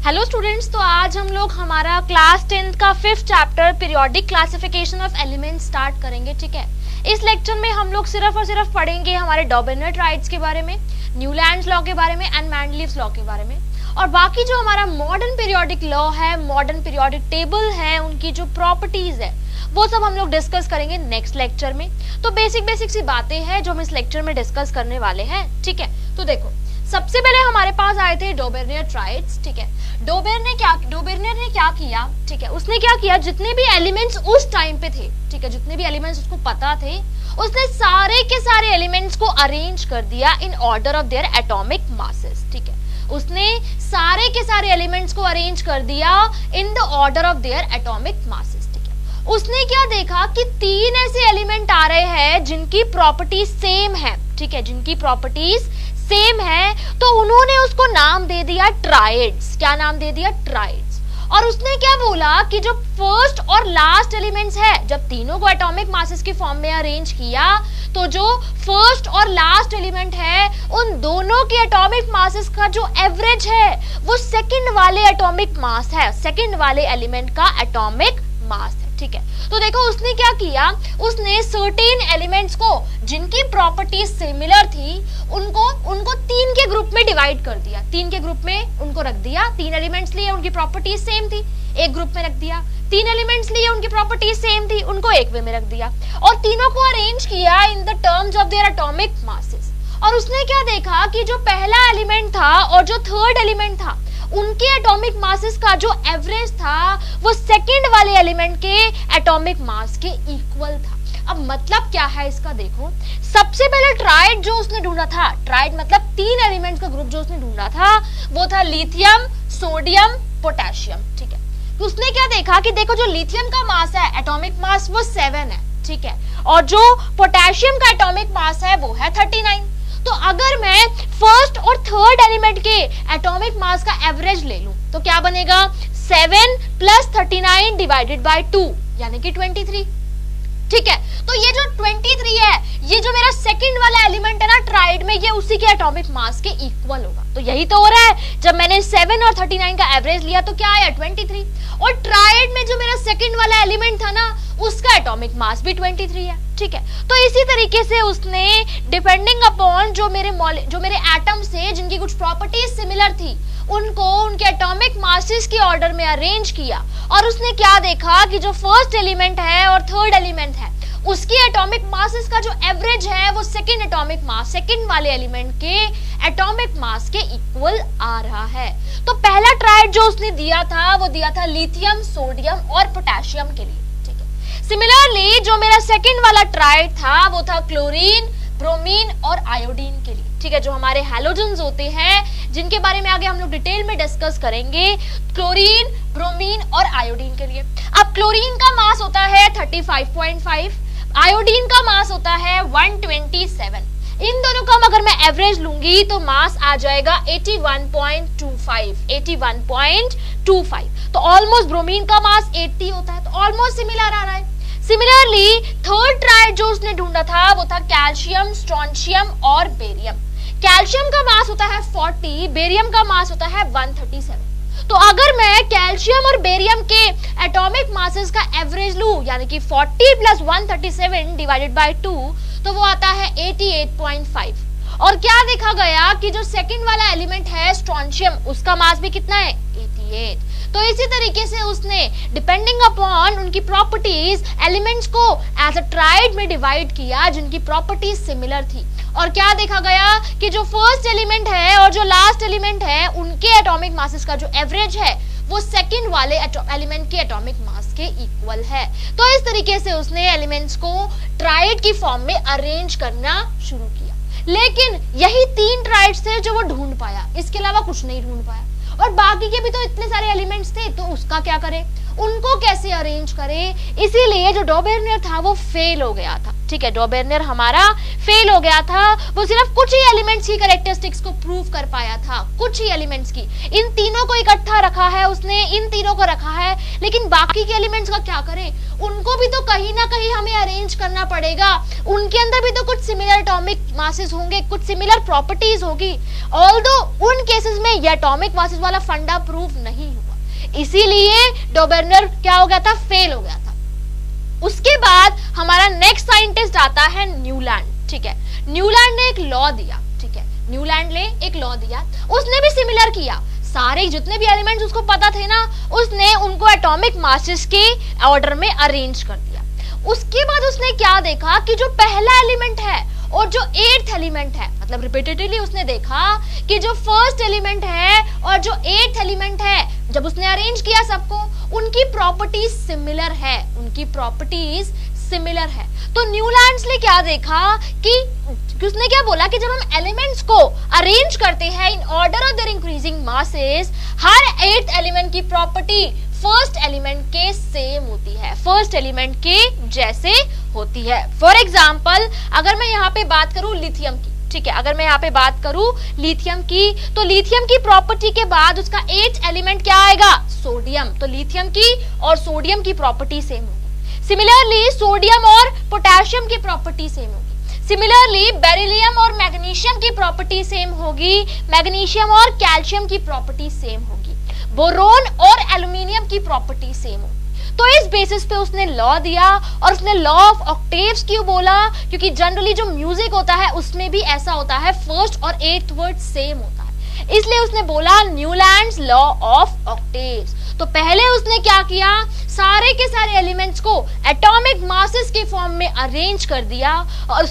Hello students, तो आज हम लोग हमारा क्लास 10th का 5th chapter periodic classification of elements start करेंगे। ठीक है, इस लेक्चर में हम लोग सिर्फ और सिर्फ पढ़ेंगे हमारे डॉबर्नेट राइट्स के बारे में, न्यूलैंड्स लॉ के बारे में एंड मैंडलीव्स लॉ के बारे में, और बाकी जो हमारा मॉडर्न पीरियोडिक लॉ है, मॉडर्न पीरियोडिक टेबल है, उनकी जो प्रॉपर्टीज है वो सब हम लोग डिस्कस करेंगे नेक्स्ट लेक्चर में। तो बेसिक सी बातें हैं जो हम इस लेक्चर में डिस्कस करने वाले हैं। ठीक है, तो देखो सबसे पहले हमारे पास आए थे डॉबर्नेट राइट्स। ठीक है, डॉबर्नेट ने क्या किया, ठीक है, उसने क्या किया, जितने भी एलिमेंट्स उस टाइम पे थे, ठीक है, जितने भी एलिमेंट्स उसको पता थे, उसने सारे के सारे एलिमेंट्स को अरेंज कर दिया in order of their atomic masses. ठीक है, उसने सारे के सारे एलिमेंट्स को अरेंज कर दिया in the order of their atomic masses. ठीक है, उसने क्या देखा कि तीन ऐसे एलिमेंट आ रहे हैं जिनकी प्रॉपर्टी सेम है। ठीक है, जिनकी प्रॉपर्टीज सेम है, तो उन्होंने उसको नाम दे दिया ट्राइड्स। क्या नाम दे दिया? ट्राइड्स। और उसने क्या बोला कि जो फर्स्ट और लास्ट एलिमेंट्स है, जब तीनों को एटॉमिक मासेस की फॉर्म में अरेंज किया, तो जो फर्स्ट और लास्ट एलिमेंट है उन दोनों के एटॉमिक मासेस का जो एवरेज है वो सेकंड वाले एटॉमिक मास है, सेकंड वाले एलिमेंट का एटॉमिक मास है। ठीक है, तो देखो उसने क्या किया, उसने सर्टेन एलिमेंट्स को जिनकी प्रॉपर्टी सिमिलर थी उनको तीन के ग्रुप में डिवाइड कर दिया। तीन के ग्रुप में उनको रख दिया। तीन एलिमेंट्स लिए, उनकी प्रॉपर्टी सेम थी, एक ग्रुप में रख दिया। तीन एलिमेंट्स लिए, उनकी प्रॉपर्टी सेम थी, उनको एक वे में रख दिया, और तीनों को अरेंज किया in the terms of their atomic masses. और उसने क्या देखा कि जो पहला एलिमेंट था और जो थर्ड एलिमेंट था, उनके एटॉमिक मासेस का जो एवरेज था वो सेकंड वाले एलिमेंट के एटॉमिक मास के इक्वल था। अब मतलब क्या है इसका, देखो सबसे पहले ट्राइड जो उसने ढूंढा था, ट्राइड मतलब तीन एलिमेंट्स का ग्रुप जो उसने ढूंढा था वो था लिथियम, सोडियम, पोटेशियम। ठीक है, तो उसने क्या देखा कि देखो जो लिथियम का मास है, एटॉमिक मास वो 7 है। ठीक है, और जो पोटेशियम का एटॉमिक मास है वो है 39। तो अगर मैं फर्स्ट और थर्ड एलिमेंट के एटॉमिक मास का एवरेज ले लूं तो क्या बनेगा, 7 प्लस 39 डिवाइडेड बाय 2 यानी कि 23। ठीक है, तो ये जो 23 है, ये जो मेरा सेकंड वाला एलिमेंट है ना ट्राइड में, ये उसी के एटॉमिक मास के इक्वल होगा। तो यही तो हो रहा है, जब मैंने 7 और 39 का एवरेज लिया तो क्या आया, 23। और ट्राइड में जो मेरा सेकंड वाला एलिमेंट था ना, उसका एटॉमिक मास भी 23 है। ठीक है, तो इसी तरीके से उसने डिपेंडिंग अपॉन जो मेरे एटम से जिनकी कुछ प्रॉपर्टीज सिमिलर थी, उनको उनके एटॉमिक मासेस के ऑर्डर में अरेंज किया। और उसने क्या देखा कि जो फर्स्ट एलिमेंट है और थर्ड एलिमेंट है, उसकी एटॉमिक मासेस का जो एवरेज है वो सेकंड एटॉमिक मास, सेकंड वाले एलिमेंट के एटॉमिक मास के इक्वल आ रहा है। तो पहला ट्राइड जो उसने दिया था वो दिया था लिथियम, सोडियम और पोटेशियम के लिए। ठीक है, सिमिलरली जो मेरा सेकंड वाला ट्राइड था वो था क्लोरीन, ब्रोमीन और आयोडीन के लिए। ठीक है, जो हमारे हैलोजेंस होते हैं जिनके बारे में आगे हम लोग डिटेल में डिस्कस करेंगे, क्लोरीन, ब्रोमीन और आयोडीन के लिए। अब क्लोरीन का मास होता है 35.5, आयोडीन का मास होता है 127। इन दोनों का अगर मैं एवरेज लूंगी तो मास आ जाएगा 81.25। तो ऑलमोस्ट ब्रोमीन का मास 80 होता है, तो ऑलमोस्ट सिमिलर आ रहा है। सिमिलरली थर्ड ट्राइड जो उसने ढूंढा था वो था कैल्शियम, स्ट्रोंशियम और बेरियम। कैल्शियम का मास होता है 40, बेरियम का मास होता है 137। तो अगर मैं कैल्शियम और बेरियम के एटॉमिक मासेस का एवरेज लूं, यानी कि 40 प्लस 137 डिवाइडेड बाय 2, तो वो आता है 88.5। और क्या देखा गया कि जो सेकंड वाला एलिमेंट है स्ट्रोंशियम, उसका मास भी कितना है, 88। तो इसी तरीके से उसने डिपेंडिंग अपॉन उनकी प्रॉपर्टीज एलिमेंट्स को एज अ ट्राइड में डिवाइड किया जिनकी प्रॉपर्टीज सिमिलर थी। और क्या देखा गया कि जो फर्स्ट एलिमेंट है और जो लास्ट एलिमेंट है, उनके एटॉमिक मासेस का जो एवरेज है वो सेकंड वाले एलिमेंट के एटॉमिक मास के इक्वल है। तो इस तरीके से उसने एलिमेंट्स को ट्राइड की फॉर्म में अरेंज करना शुरू किया। लेकिन यही तीन ट्राइड्स थे जो वो ढूंढ पाया, इसके अलावा कुछ नहीं ढूंढ पाया। और बाकी के भी तो इतने सारे एलिमेंट्स थे, तो उसका क्या करे। उनको कैसे अरेंज करें, इसीलिए जो डॉबेर्नियर था वो फेल हो गया था। ठीक है, डॉबेर्नियर हमारा फेल हो गया था। वो सिर्फ कुछ ही एलिमेंट्स की कैरेक्टरिस्टिक्स को प्रूव कर पाया था, कुछ ही एलिमेंट्स की। इन तीनों को इकट्ठा रखा है उसने, इन तीनों को रखा है, लेकिन बाकी के एलिमेंट्स का क्या करें? उनको भी तो कहीं ना कहीं हमें अरेंज करना पड़ेगा। उनके अंदर भी तो कुछ सिमिलर एटॉमिक मासेस होंगे, कुछ सिमिलर प्रॉपर्टीज होगी। ऑल्दो उन केसेस में ये एटॉमिक मासेस वाला फंडा प्रूव नहीं हुआ, इसीलिए डॉबेर्नियर क्या हो गया था? फेल हो गया था। उसके बाद हमारा नेक्स्ट साइंटिस्ट आता है न्यूलैंड। ठीक है, न्यूलैंड ने एक लॉ दिया। ठीक है, न्यूलैंड ने एक लॉ दिया, उसने भी सिमिलर किया। सारे जितने भी एलिमेंट्स उसको पता थे ना, उसने उनको एटॉमिक मासेस के ऑर्डर में अरेंज कर दिया। उसके बाद उसने क्या देखा कि जो पहला एलिमेंट है और जो 8th एलिमेंट है, मतलब रिपीटेडली उसने देखा कि जो फर्स्ट एलिमेंट है और जो 8th एलिमेंट है, जब उसने अरेंज किया सबको, उनकी प्रॉपर्टीज सिमिलर है, उनकी प्रॉपर्टीज सिमिलर है। तो न्यूलैंड्स ने क्या देखा कि उसने क्या बोला कि जब हम एलिमेंट्स को अरेंज करते हैं in order of their increasing masses, her 8th element की प्रॉपर्टी फर्स्ट एलिमेंट के सेम होती है, फर्स्ट एलिमेंट के जैसे होती है। फॉर एग्जाम्पल, अगर मैं यहाँ पे बात करूं लिथियम की, ठीक है, अगर मैं यहाँ पे बात करूं लिथियम की, तो लिथियम की प्रॉपर्टी के बाद उसका 8th एलिमेंट क्या आएगा? सोडियम। तो लिथियम की और सोडियम की प्रॉपर्टी सेम होगी। सिमिलरली सोडियम और पोटेशियम की प्रॉपर्टी सेम होगी। सिमिलरली बेरिलियम और मैग्नीशियम की प्रॉपर्टी सेम होगी, मैग्नीशियम और कैल्शियम की प्रॉपर्टी सेम होगी, बोरोन और एल्यूमिनियम की प्रॉपर्टी सेम होगी। तो इस बेसिस पे उसने लॉ दिया, और उसने लॉ ऑफ ऑक्टेव्स क्यों बोला? क्योंकि जनरली जो म्यूजिक होता है उसमें भी ऐसा होता है, फर्स्ट और 8th वर्ड सेम होता है, इसलिए उसने बोला न्यूलैंड्स लॉ ऑफ ऑक्टेव्स। तो पहले उसने क्या किया? सारे के सारे एलिमेंट्स को एटॉमिक मासेस के फॉर्म में अरेंज कर दिया, और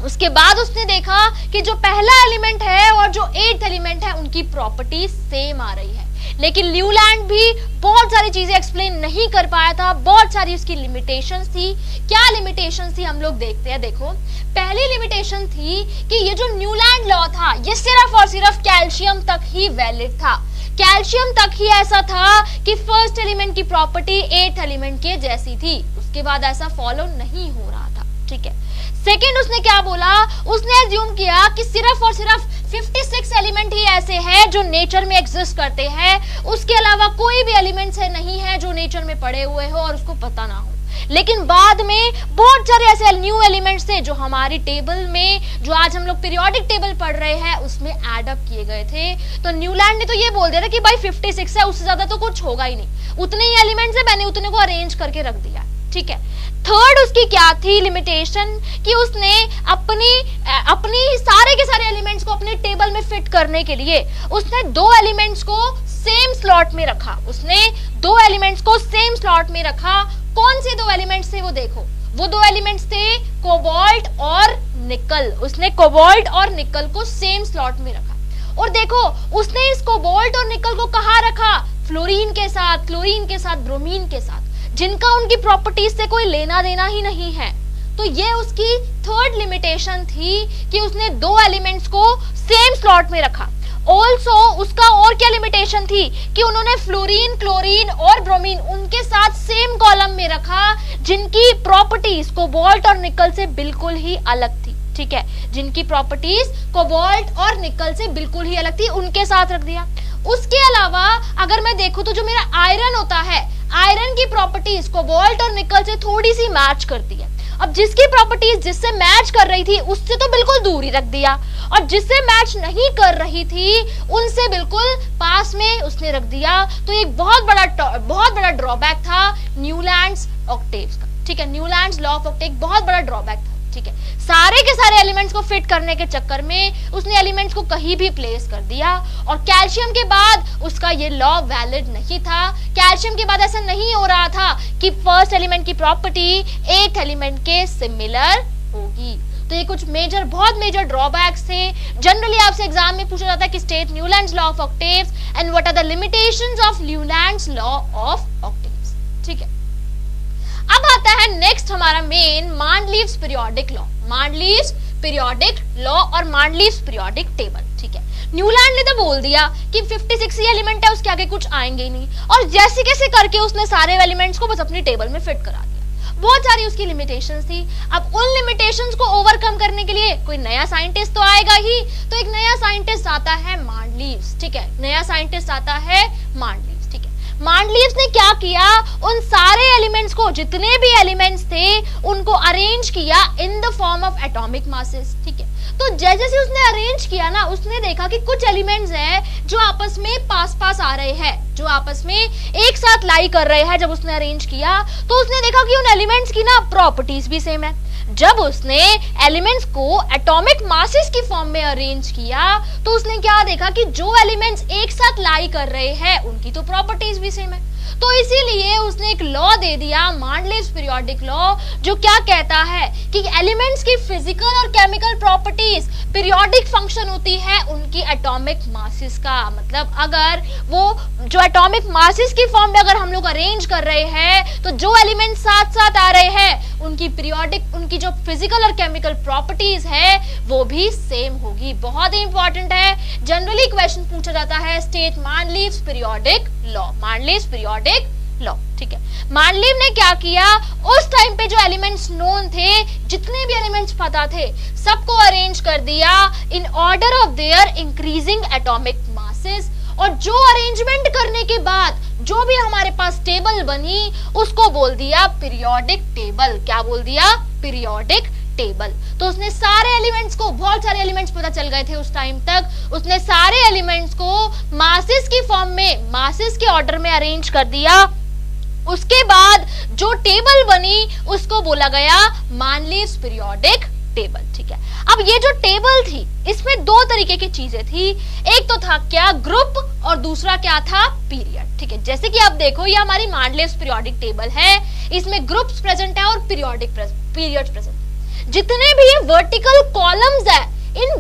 उसके बाद उसने देखा कि जो पहला एलिमेंट है और जो 8th एलिमेंट है उनकी प्रॉपर्टी सेम आ रही है। लेकिन न्यूलैंड भी बहुत सारी चीजें एक्सप्लेन नहीं कर पाया था, बहुत सारी उसकी लिमिटेशंस थी। क्या लिमिटेशंस थी हम लोग देखते हैं। देखो, पहली लिमिटेशन थी कि ये जो न्यूलैंड लॉ था ये सिर्फ और सिर्फ कैल्शियम तक ही वैलिड था, कैल्शियम तक ही ऐसा था कि फर्स्ट एलिमेंट की प्रॉपर्टी 8th एलिमेंट के जैसी थी, उसके बाद ऐसा फॉलो नहीं हो रहा था। ठीक है, सेकेंड उसने क्या बोला? उसने एज्यूम किया कि सिर्फ और सिर्फ 56 एलिमेंट ही ऐसे हैं जो नेचर में एग्जिस्ट करते हैं, उसके अलावा कोई भी एलिमेंट्स है नहीं है जो नेचर में पड़े हुए हो और उसको पता ना हो। लेकिन बाद में बहुत सारे ऐसे न्यू एलिमेंट्स थे जो हमारी टेबल में, जो आज हम लोग पीरियोडिक टेबल पढ़ रहे हैं, उसमें ऐड अप किए गए थे। तो न्यूलैंड ने तो ये बोल दिया था कि भाई 56 है, उससे ज्यादा तो कुछ होगा ही नहीं, उतने ही एलिमेंट्स है, मैंने उतने को अरेंज करके रख दिया। ठीक है, थर्ड उसकी क्या थी लिमिटेशन कि उसने अपनी सारे के सारे एलिमेंट्स को अपने टेबल में फिट करने के लिए उसने 2 एलिमेंट्स को सेम स्लॉट में रखा, उसने 2 एलिमेंट्स को सेम स्लॉट में रखा। कौन से 2 एलिमेंट्स थे वो देखो, वो 2 एलिमेंट्स थे कोबाल्ट और निकल। उसने कोबाल्ट और निकल को सेम स्लॉट में रखा, और देखो उसने इस कोबाल्ट और निकल को कहाँ रखा? फ्लोरीन के साथ, क्लोरीन के साथ, ब्रोमीन के साथ, जिनका उनकी प्रॉपर्टीज से कोई लेना देना ही नहीं है। तो ये उसकी थर्ड लिमिटेशन थी कि उसने 2 एलिमेंट्स को सेम स्लॉट में रखा। ऑल्सो उसका और क्या लिमिटेशन थी कि उन्होंने फ्लोरीन, क्लोरीन और ब्रोमीन उनके साथ सेम कॉलम में रखा, जिनकी प्रॉपर्टीज कोबाल्ट और निकल से बिल्कुल ही अलग थी। ठीक है, जिनकी प्रॉपर्टीज कोबाल्ट और निकल से बिल्कुल ही अलग थी, उनके साथ रख दिया। उसके अलावा अगर मैं देखूं तो जो मेरा आयरन होता है, आयरन की प्रॉपर्टीज कोबाल्ट और निकल से थोड़ी सी मैच करती है। अब जिसकी प्रॉपर्टीज जिससे मैच कर रही थी उससे तो बिल्कुल दूर ही रख दिया, और जिससे मैच नहीं कर रही थी उनसे बिल्कुल पास में उसने रख दिया। तो एक बहुत बड़ा ड्रॉबैक था न्यूलैंड्स ऑक्टेव्स का। ठीक है, न्यूलैंड्स लॉ ऑफ ऑक्टेव बहुत बड़ा ड्रॉबैक था। ठीक है, सारे के सारे एलिमेंट्स को फिट करने के चक्कर में उसने एलिमेंट्स को कहीं भी प्लेस कर दिया, और कैल्शियम के बाद उसका ये लॉ वैलिड नहीं था। कैल्शियम के बाद ऐसा नहीं हो रहा था कि फर्स्ट एलिमेंट की प्रॉपर्टी 8th एलिमेंट के सिमिलर होगी। तो ये कुछ बहुत मेजर ड्रॉबैक्स थे। जनरली आपसे एग्जाम में पूछा जाता है कि state Newlands law of octaves and what are the limitations of Newlands law of octaves. ठीक है, अब आता है नेक्स्ट हमारा main Mendeleev's periodic law. Mendeleev's periodic law और मांडलीव्स पीरियोडिक टेबल, ठीक है। न्यूलैंड ने तो बोल दिया कि 56 ही एलिमेंट है, उसके आगे कुछ आएंगे ही नहीं, और जैसे कैसे करके उसने सारे एलिमेंट्स को बस अपनी टेबल में फिट करा दिया। बहुत सारी उसकी लिमिटेशंस थी। अब उन लिमिटेशंस को ओवरकम करने के लिए कोई नया साइंटिस्ट तो आएगा ही, तो एक नया साइंटिस्ट आता है मांडलीव्स, ठीक है, नया साइंटिस्ट आता है मांडलीव्स, ठीक है। मांडलीव्स ने क्या किया, उन सारे एलिमेंट्स को, जितने भी एलिमेंट्स थे उनको अरेंज किया in the form of atomic masses, ठीक है। तो जैसे जैसे उसने अरेंज किया ना, उसने देखा कि कुछ एलिमेंट्स हैं जो आपस में पास पास आ रहे हैं, जो आपस में एक साथ लाई कर रहे हैं। जब उसने अरेंज किया तो उसने देखा कि उन एलिमेंट्स की ना प्रॉपर्टीज भी सेम है। जब उसने एलिमेंट्स को एटॉमिक मासेस की फॉर्म में अरेंज किया तो उसने क्या देखा कि जो एलिमेंट्स एक साथ लाई कर रहे हैं उनकी तो प्रॉपर्टीज भी सेम है। तो इसीलिए उसने एक लॉ दे दिया, मांडलीव्स पीरियोडिक लॉ, जो क्या कहता है कि एलिमेंट्स की फिजिकल और केमिकल प्रॉपर्टीज पीरियोडिक फंक्शन होती है उनकी एटॉमिक मासेस का। मतलब अगर वो जो एटॉमिक मासेस की फॉर्म में अगर हम लोग अरेंज कर रहे हैं तो जो एलिमेंट्स साथ साथ आ रहे हैं उनकी पीरियोडिक, उनकी जो फिजिकल और केमिकल प्रॉपर्टीज है वो भी सेम होगी। बहुत ही इंपॉर्टेंट है, जनरली क्वेश्चन पूछा जाता है, state Mendeleev's periodic law, Mendeleev's periodic law, ठीक है। मांडलीव ने क्या किया, उस टाइम पे जो एलिमेंट्स नोन थे, जितने भी एलिमेंट्स पता थे, सबको अरेंज कर दिया in order of their increasing atomic masses. और जो अरेंजमेंट करने के बाद जो भी हमारे पास टेबल बनी उसको बोल दिया पीरियोडिक टेबल। क्या बोल दिया, पीरियोडिक टेबल। तो उसने सारे एलिमेंट्स को, बहुत सारे एलिमेंट्स पता चल गए थे उस टाइम तक, उसने सारे एलिमेंट्स को मासेस की फॉर्म में, मासेस के ऑर्डर में अरेंज कर दिया। उसके बाद जो टेबल बनी उसको बोला गया मांडलीव्स पीरियोडिक टेबल, ठीक है। अब ये जो टेबल थी इसमें दो तरीके की चीजें थी, एक तो था क्या, ग्रुप, और दूसरा क्या था, पीरियड, ठीक है। जैसे कि आप देखो ये हमारी मांडलीव्स पीरियोडिक टेबल है, इसमें ग्रुप्स प्रेजेंट है और पीरियोडिक पीरियड्स प्रेजेंट। जितने भी वर्टिकल कॉलम्स है, इन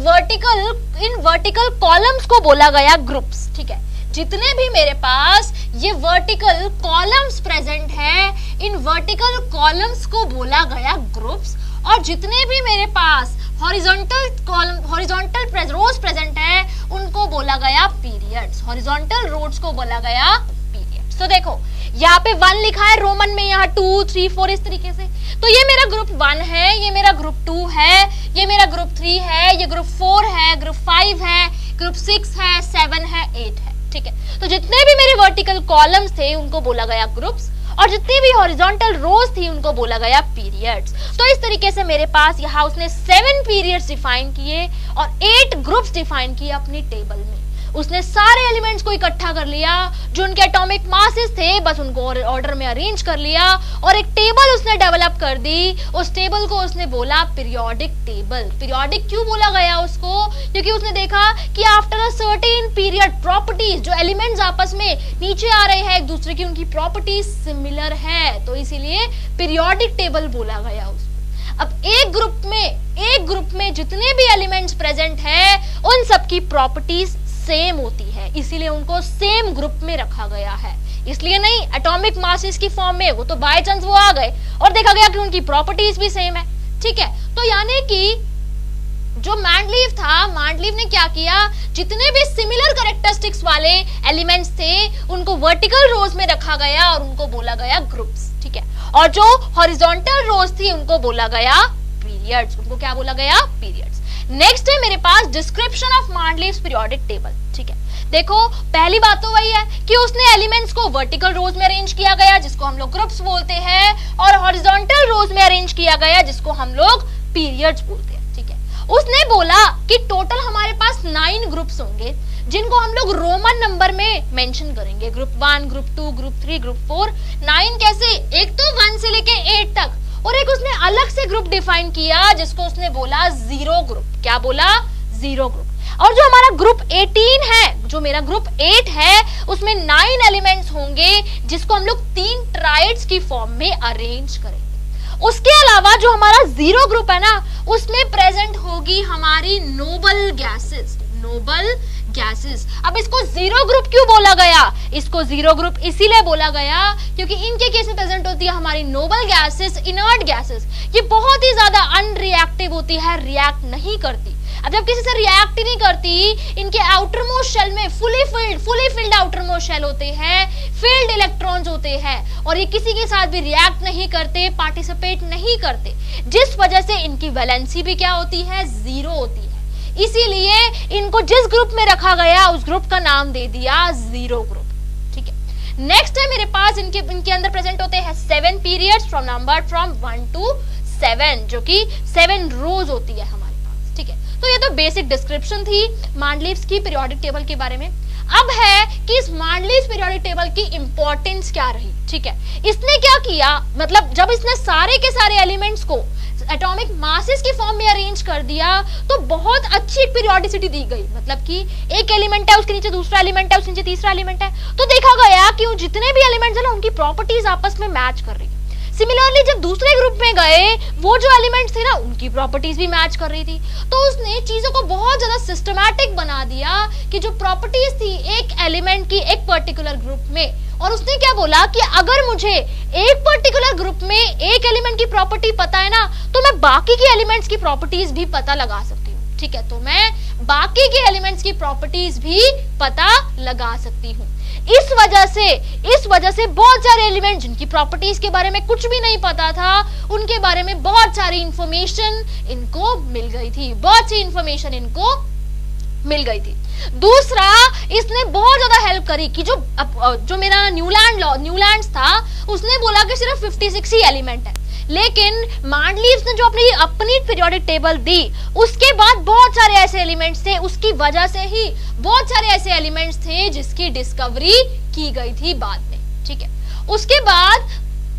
वर्टिकल कॉलम्स को बोला गया ग्रुप्स, ठीक है। जितने भी मेरे पास ये वर्टिकल कॉलम्स प्रेजेंट है, इन वर्टिकल कॉलम्स को बोला गया ग्रुप्स, और जितने भी मेरे पास हॉरिजॉन्टल कॉलम, हॉरिजॉन्टल रोज प्रेजेंट है उनको बोला गया पीरियड्स, हॉरिजॉन्टल रोज को बोला गया पीरियड्स। तो देखो यहाँ पे 1 लिखा है रोमन में, यहाँ 2, 3, 4 इस तरीके से। तो ये मेरा ग्रुप 1 है, ये मेरा ग्रुप 2 है, ये मेरा ग्रुप 3 है, ये ग्रुप 4 है, ग्रुप 5 है, ग्रुप 6 है, 7 है, 8 है, ठीक है। तो जितने भी मेरे वर्टिकल कॉलम्स थे उनको बोला गया ग्रुप्स, और जितनी भी हॉरिजॉन्टल रोज थी उनको बोला गया पीरियड्स। तो इस तरीके से मेरे पास यहाँ उसने 7 पीरियड्स डिफाइन किए और 8 ग्रुप्स डिफाइन किए अपनी टेबल में। उसने सारे एलिमेंट्स को इकट्ठा कर लिया, जो उनके एटॉमिक मासेस थे बस उनको ऑर्डर में अरेंज कर लिया, और एक टेबल उसने डेवलप कर दी। उस टेबल को उसने बोला पीरियोडिक टेबल। पीरियोडिक क्यों बोला गया उसको, क्योंकि उसने देखा कि after a certain period properties, जो एलिमेंट्स आपस में नीचे आ रहे हैं एक दूसरे की, उनकी प्रॉपर्टीज सिमिलर है, तो इसीलिए पीरियोडिक टेबल बोला गया उसको। अब एक ग्रुप में जितने भी एलिमेंट्स प्रेजेंट है उन सबकी प्रॉपर्टीज सेम होती है, इसीलिए उनको सेम ग्रुप में रखा गया है। इसलिए नहीं एटॉमिक मासेस की फॉर्म में, वो तो बाय चांस वो आ गए और देखा गया कि उनकी प्रॉपर्टीज भी सेम है, ठीक है। तो यानी कि जो मांडलीव था, मांडलीव ने क्या किया, जितने भी सिमिलर कैरेक्टरिस्टिक्स वाले एलिमेंट्स थे उनको वर्टिकल रोज में रखा गया और उनको बोला गया ग्रुप्स, ठीक है। और जो हॉरिजॉन्टल रोज थी उनको बोला गया पीरियड्स, उनको क्या बोला गया, पीरियड्स। नेक्स्ट है मेरे पास डिस्क्रिप्शन ऑफ मांडलीव्स पीरियोडिक टेबल, ठीक है। देखो पहली बात तो वही है कि उसने एलिमेंट्स को वर्टिकल रोज में अरेंज किया गया जिसको हम लोग ग्रुप्स बोलते हैं, और हॉरिजॉन्टल रोज में अरेंज किया गया जिसको हम लोग पीरियड्स बोलते हैं, ठीक है। उसने बोला कि टोटल हमारे पास 9 ग्रुप्स होंगे जिनको हम लोग रोमन नंबर में मेंशन करेंगे, ग्रुप 1, ग्रुप 2, ग्रुप 3, ग्रुप 4। 9 कैसे, एक तो 1 से लेके 8 तक, और एक उसने अलग से ग्रुप डिफाइन किया जिसको उसने बोला 0 ग्रुप। क्या बोला, 0 ग्रुप। और जो हमारा ग्रुप 18 है, जो मेरा ग्रुप 8 है, उसमें 9 एलिमेंट्स होंगे जिसको हम लोग 3 ट्राइड्स की फॉर्म में अरेंज करेंगे। उसके अलावा जो हमारा 0 ग्रुप है ना, उसमें प्रेजेंट होगी हमारी नोबल गैसेस, नोबल गैसेस। अब इसको जीरो ग्रुप क्यों बोला गया? इसको जीरो ग्रुप इसीलिए बोला गया क्योंकि इनके केस में प्रेजेंट होती है हमारी नोबल गैसेस, इनर्ट गैसेस। ये बहुत ही ज्यादा अनरिएक्टिव होती है, रिएक्ट नहीं करती। अब जब किसी से रिएक्ट ही नहीं करती, इनके आउटर मोस्ट शेल में fully filled outer most shell होते हैं, फील्ड इलेक्ट्रॉन्स होते हैं और ये किसी के साथ भी रिएक्ट नहीं करते, पार्टिसिपेट नहीं करते, जिस वजह से इनकी वैलेंसी भी क्या होती है? जीरो होती है। इसीलिए इनको जिस ग्रुप में रखा गया उस ग्रुप का नाम दे दिया जीरो ग्रुप। ठीक है, नेक्स्ट है मेरे पास इनके अंदर प्रेजेंट होते हैं 7 periods from number from 1 to 7, जो कि 7 रोज होती है हमारे पास। ठीक है, तो ये तो बेसिक डिस्क्रिप्शन थी मांडलीव्स की पीरियोडिक टेबल के बारे में। अब है कि इस मांडलीव्स पीरियोडिक टेबल की इंपॉर्टेंस क्या रही। ठीक है, इसने क्या किया, मतलब जब इसने सारे के सारे एलिमेंट्स को एटॉमिक मासेस की फॉर्म में अरेंज कर दिया तो बहुत अच्छी पीरियोडिसिटी दी गई। मतलब कि एक एलिमेंट है, उसके नीचे दूसरा एलिमेंट है, उसके नीचे तीसरा एलिमेंट है, तो देखा गया कि जितने भी एलिमेंट्स हैं ना उनकी प्रॉपर्टीज आपस में मैच कर रही है। सिमिलरली जब दूसरे ग्रुप में गए, वो जो एलिमेंट्स थे ना उनकी प्रॉपर्टीज भी मैच कर रही थी, तो उसने चीजों को बहुत ज्यादा सिस्टमैटिक बना दिया कि जो प्रॉपर्टीज थी एक एलिमेंट की एक पर्टिकुलर ग्रुप में, और उसने क्या बोला कि अगर मुझे एक पर्टिकुलर ग्रुप में एक एलिमेंट की प्रॉपर्टी पता है ना, तो मैं बाकी के एलिमेंट्स की प्रॉपर्टीज भी पता लगा सकती हूँ। ठीक है, तो मैं बाकी के एलिमेंट्स की प्रॉपर्टीज भी पता लगा सकती हूँ। इस वजह से बहुत सारे एलिमेंट जिनकी प्रॉपर्टीज के बारे में कुछ भी नहीं पता था, उनके बारे में बहुत सारी इंफॉर्मेशन इनको मिल गई थी, बहुत सी इंफॉर्मेशन इनको मिल गई थी। दूसरा, इसने बहुत ज्यादा हेल्प करी कि जो मेरा न्यूलैंड्स था, उसने बोला कि सिर्फ 56 ही एलिमेंट है, लेकिन मांडलीव्स ने जो अपनी पीरियोडिक टेबल दी, उसके बाद बहुत सारे ऐसे एलिमेंट्स थे, उसकी वजह से ही बहुत सारे ऐसे एलिमेंट्स थे जिसकी डिस्कवरी की गई थी बाद में। ठीक है, उसके बाद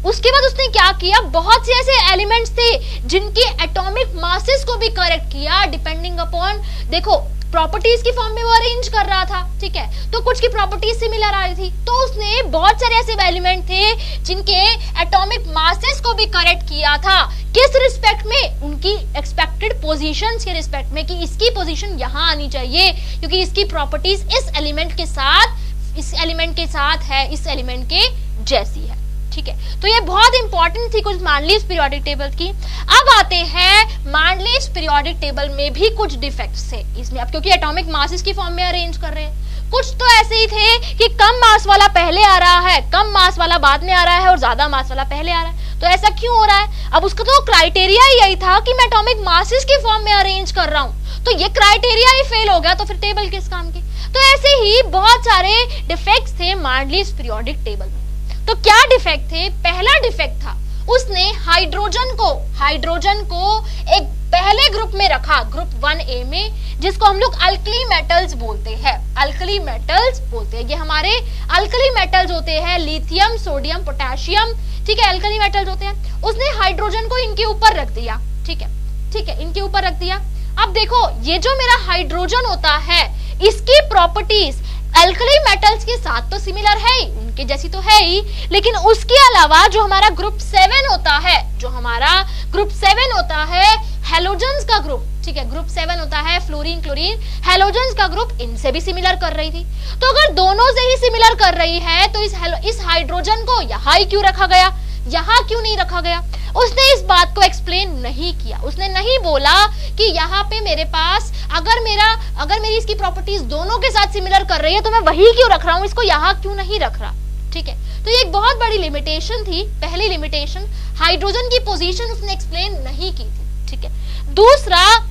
उसने क्या किया, बहुत से ऐसे एलिमेंट्स थे जिनके एटॉमिक मासेस को भी करेक्ट किया डिपेंडिंग अपॉन, देखो प्रॉपर्टीज की फॉर्म में वो अरेंज कर रहा था। ठीक है, तो कुछ की प्रॉपर्टीज सिमिलर आ रही थी, तो उसने बहुत सारे ऐसे एलिमेंट थे जिनके एटॉमिक मासेस को भी करेक्ट किया था। किस रिस्पेक्ट में? उनकी एक्सपेक्टेड पोजीशंस के रिस्पेक्ट में, कि इसकी पोजीशन यहाँ आनी चाहिए क्योंकि इसकी प्रॉपर्टीज इस एलिमेंट के साथ है, इस एलिमेंट के जैसी है। ठीक है, तो ये बहुत इंपॉर्टेंट थी कुछ मांडलीव्स पीरियोडिक टेबल की। अब आते हैं मांडलीव्स पीरियोडिक टेबल में भी कुछ डिफेक्ट्स थे इसमें, अब क्योंकि एटॉमिक मासेस की फॉर्म में अरेंज कर रहे हैं। कुछ तो ऐसे ही थे कि कम मास वाला पहले आ रहा है, कम मास वाला बाद में आ रहा है और ज्यादा मास वाला पहले आ रहा है। तो ऐसा क्यों हो रहा है? अब उसका तो क्राइटेरिया ही यही था कि मैं एटॉमिक मासेस की फॉर्म में अरेंज कर रहा हूं, तो ये क्राइटेरिया ही फेल हो गया, तो फिर टेबल किस काम की? तो ऐसे ही बहुत सारे डिफेक्ट्स थे मांडलीव्स पीरियोडिक टेबल में। तो क्या डिफेक्ट थे? पहला डिफेक्ट था, उसने हाइड्रोजन को एक पहले ग्रुप में रखा, ग्रुप 1A में, जिसको हम लोग अल्कली मेटल्स बोलते हैं। ये हमारे अल्कली मेटल्स होते हैं, लिथियम, सोडियम, पोटेशियम। ठीक है, अल्कली मेटल्स होते हैं। उसने हाइड्रोजन को इनके ऊपर रख दिया। ठीक है, इनके ऊपर रख दिया। अब देखो, ये जो मेरा हाइड्रोजन होता है, इसकी प्रॉपर्टीज अल्कली मेटल्स के साथ तो सिमिलर है ही, उनके जैसी तो है ही, लेकिन उसके अलावा जो हमारा ग्रुप 7 होता है, हेलोजन्स का ग्रुप। ठीक है, ग्रुप 7 होता है फ्लोरीन, क्लोरीन, हेलोजन्स का ग्रुप इनसे भी सिमिलर कर रही थी। तो अगर दोनों से ही सिमिलर कर रही है तो इस हाइड्रोजन को यहाँ ही क्यों रखा गया, यहाँ क्यों नहीं रखा गया? उसने इस बात को एक्सप्लेन नहीं किया। उसने नहीं बोला कि यहाँ पे मेरे पास अगर मेरी इसकी प्रॉपर्टीज दोनों के साथ सिमिलर कर रही है तो मैं वही क्यों रख रहा हूँ, इसको यहाँ क्यों नहीं रख रहा। ठीक है, तो ये एक बहुत बड़ी लिमिटेशन थी, पहली लिमिटेशन। हाइड्रोजन की पोजीशन उसने एक्सप्लेन नहीं की थी। ठीक है, दूसरा,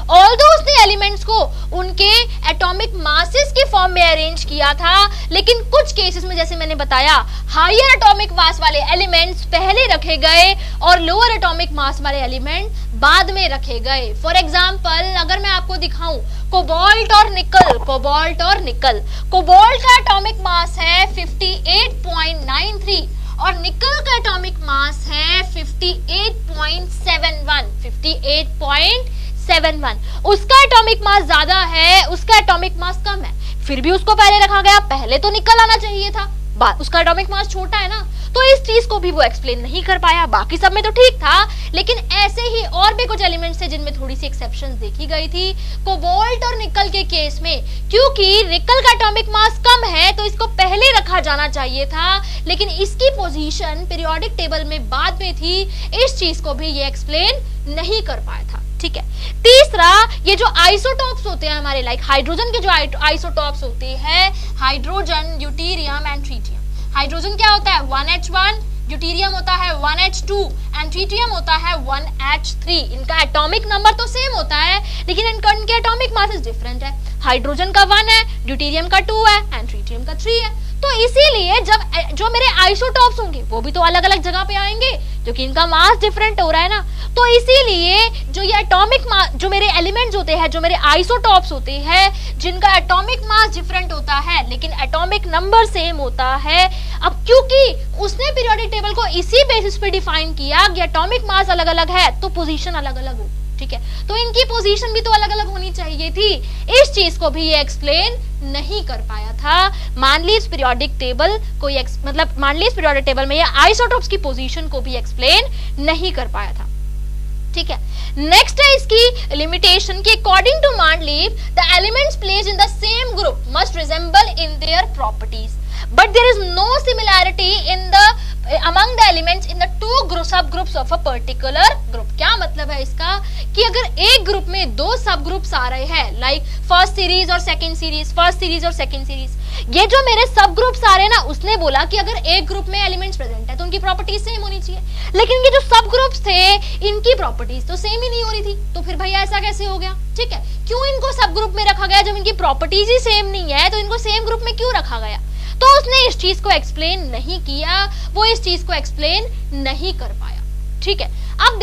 ऑल्दो उसने एलिमेंट्स को उनके एटॉमिक मासेस के फॉर्म में अरेंज किया था, लेकिन कुछ केसेस में, जैसे मैंने बताया, हायर एटॉमिक मास वाले एलिमेंट्स पहले रखे गए और लोअर एटॉमिक मास वाले एलिमेंट बाद में रखे गए। फॉर एग्जांपल, अगर मैं आपको दिखाऊं कोबाल्ट और निकल, कोबाल्ट का एटॉमिक मास है 58.93 और निकल का एटॉमिक मास है 58.71। उसका एटॉमिक मास ज्यादा है, उसका एटॉमिक मास कम है, फिर भी उसको पहले रखा गया। पहले तो निकल आना चाहिए था, उसका एटॉमिक मास छोटा है ना, तो इस चीज को भी वो एक्सप्लेन नहीं कर पाया। बाकी सब में तो ठीक था, लेकिन ऐसे ही और भी कुछ एलिमेंट्स थे जिनमें थोड़ी सी एक्सेप्शंस देखी गई थी। कोबाल्ट और निकल के केस में, क्योंकि निकल का एटॉमिक मास कम है तो इसको पहले रखा जाना चाहिए था, लेकिन इसकी पोजीशन पीरियोडिक टेबल में बाद में थी, इस चीज को भी ये एक्सप्लेन नहीं कर पाया था। ठीक है। तीसरा, ये जो आइसोटॉप्स होते हैं हमारे, लाइक हाइड्रोजन के जो आइसोटॉप्स होते हैं, hydrogen, deuterium and tritium. Hydrogen क्या होता है 1H1, ड्यूटेरियम होता है 1H2 एंड ट्रिटियम होता है 1H3। इनका एटॉमिक नंबर तो सेम होता है, लेकिन इनके एटॉमिक मासेस डिफरेंट है। हाइड्रोजन का 1 है, ड्यूटेरियम का 2 है एंड ट्रिटियम का 3 है। तो इसीलिए जब जो मेरे आइसोटॉप्स होंगे वो भी तो अलग अलग जगह पे आएंगे, क्योंकि इनका मास डिफरेंट हो रहा है ना। तो इसीलिए जो ये एटॉमिक मास, जो मेरे एलिमेंट्स होते हैं, जो मेरे आइसोटॉप्स होते हैं, जिनका एटॉमिक मास डिफरेंट होता है लेकिन एटॉमिक नंबर सेम होता है, अब क्योंकि उसने पीरियोडिक टेबल को इसी बेसिस पे डिफाइन किया कि एटॉमिक मास अलग अलग है तो पोजीशन अलग अलग हो। ठीक है, तो इनकी पोजीशन भी तो अलग अलग होनी चाहिए थी। इस चीज को भी ये एक्सप्लेन नहीं कर पाया था। मान ली इस पीरियोडिक टेबल को मान ली इस पीरियोडिक टेबल में ये आइसोटॉप्स की पोजीशन को भी एक्सप्लेन नहीं कर पाया था। ठीक है, नेक्स्ट है इसकी लिमिटेशन कि according to Mendeleev the elements placed in the same group must resemble in their properties, but there is no similarity in the among the elements in the two subgroups of a particular group। क्या मतलब है इसका कि अगर एक group में दो सब ग्रुप्स आ रहे हैं, लाइक फर्स्ट सीरीज और सेकंड सीरीज, फर्स्ट सीरीज और सेकंड सीरीज, ये जो मेरे सब ग्रुप्स आ रहे हैं ना, उसने बोला कि अगर एक ग्रुप में एलिमेंट्स प्रेजेंट है तो उनकी प्रॉपर्टीज सेम होनी चाहिए, लेकिन ये जो सब ग्रुप्स थे इनकी प्रॉपर्टीज तो सेम ही नहीं हो रही थी। तो फिर भैया ऐसा कैसे हो गया? ठीक है, क्यों इनको सब ग्रुप में रखा गया? जब इनकी प्रॉपर्टीज ही सेम नहीं है तो इनको सेम ग्रुप में क्यों रखा गया? तो उसने इस चीज को एक्सप्लेन नहीं किया, वो इस चीज को एक्सप्लेन नहीं कर पाया। ठीक है, अब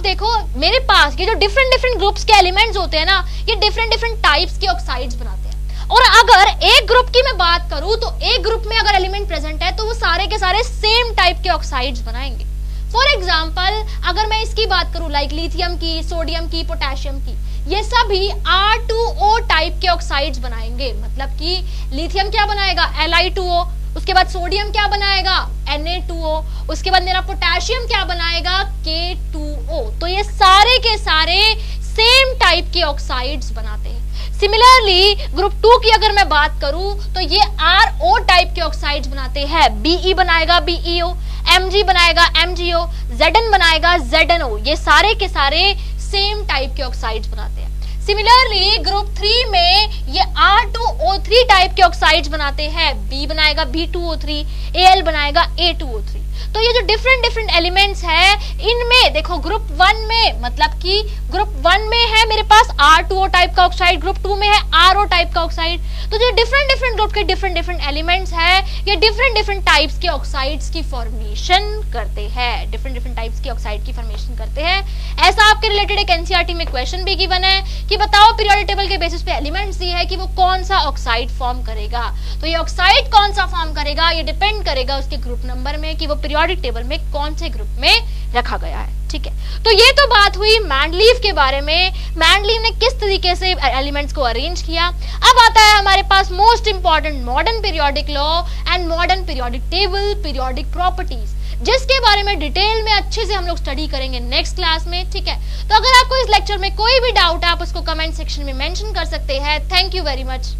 देखो मेरे पास ये जो डिफरेंट ग्रुप्स के एलिमेंट्स होते हैं ना, ये डिफरेंट टाइप्स के ऑक्साइड्स बनाते हैं। और अगर एक ग्रुप की मैं बात करूं तो एक ग्रुप में अगर एलिमेंट प्रेजेंट है तो वो सारे के सारे सेम टाइप के ऑक्साइड्स बनाएंगे। फॉर एग्जाम्पल, अगर मैं इसकी बात करूं लाइक लिथियम की, सोडियम की, पोटेशियम की, ये सभी R2O टाइप के ऑक्साइड्स बनाएंगे। मतलब कि लिथियम क्या बनाएगा? Li2O, उसके बाद सोडियम क्या बनाएगा? Na2O, उसके बाद मेरा पोटेशियम क्या बनाएगा? K2O। तो ये सारे के सारे सेम टाइप के ऑक्साइड्स बनाते हैं। सिमिलरली ग्रुप 2 की अगर मैं बात करूं तो ये RO टाइप के ऑक्साइड्स बनाते हैं। Be बनाएगा BeO, Mg बनाएगा MgO, Zn बनाएगा ZnO। ये सारे के सारे सेम टाइप के ऑक्साइड्स बनाते हैं। सिमिलरली ग्रुप 3 में ये R2O3 टाइप के ऑक्साइड्स बनाते हैं। B बनाएगा B2O3, Al बनाएगा A2O3। तो ये जो डिफरेंट एलिमेंट्स है, इनमें देखो ग्रुप 1 में, मतलब कि ग्रुप 1 में है मेरे पास R2O टाइप का ऑक्साइड, ग्रुप 2 में है RO टाइप का ऑक्साइड। तो जो डिफरेंट ग्रुप के डिफरेंट एलिमेंट्स है, ये डिफरेंट टाइप्स के ऑक्साइड्स की फॉर्मेशन करते हैं, डिफरेंट टाइप्स की ऑक्साइड की फॉर्मेशन करते हैं। ऐसा आपके रिलेटेड एक एनसीईआरटी में क्वेश्चन भी गिवन है कि बताओ पीरियोडिक टेबल के बेसिस पे एलिमेंट्स दिए है कि वो कौन सा ऑक्साइड फॉर्म करेगा। तो ये ऑक्साइड कौन सा फॉर्म करेगा ये डिपेंड करेगा उसके ग्रुप नंबर में कि वो पीरियोडिक टेबल में कौन से ग्रुप में रखा गया है। ठीक है, तो ये तो बात हुई मैंडलीव के बारे में, मैंडलीव ने किस तरीके से एलिमेंट्स को अरेंज किया। अब आता है हमारे पास most important modern periodic law and modern periodic table, periodic properties, जिसके बारे में डिटेल में अच्छे से हम लोग स्टडी करेंगे नेक्स्ट क्लास में। ठीक है, तो अगर आपको इस लेक्चर में कोई भी डाउट है आप उसको कमेंट सेक्शन में मेंशन कर सकते हैं। Thank you very much.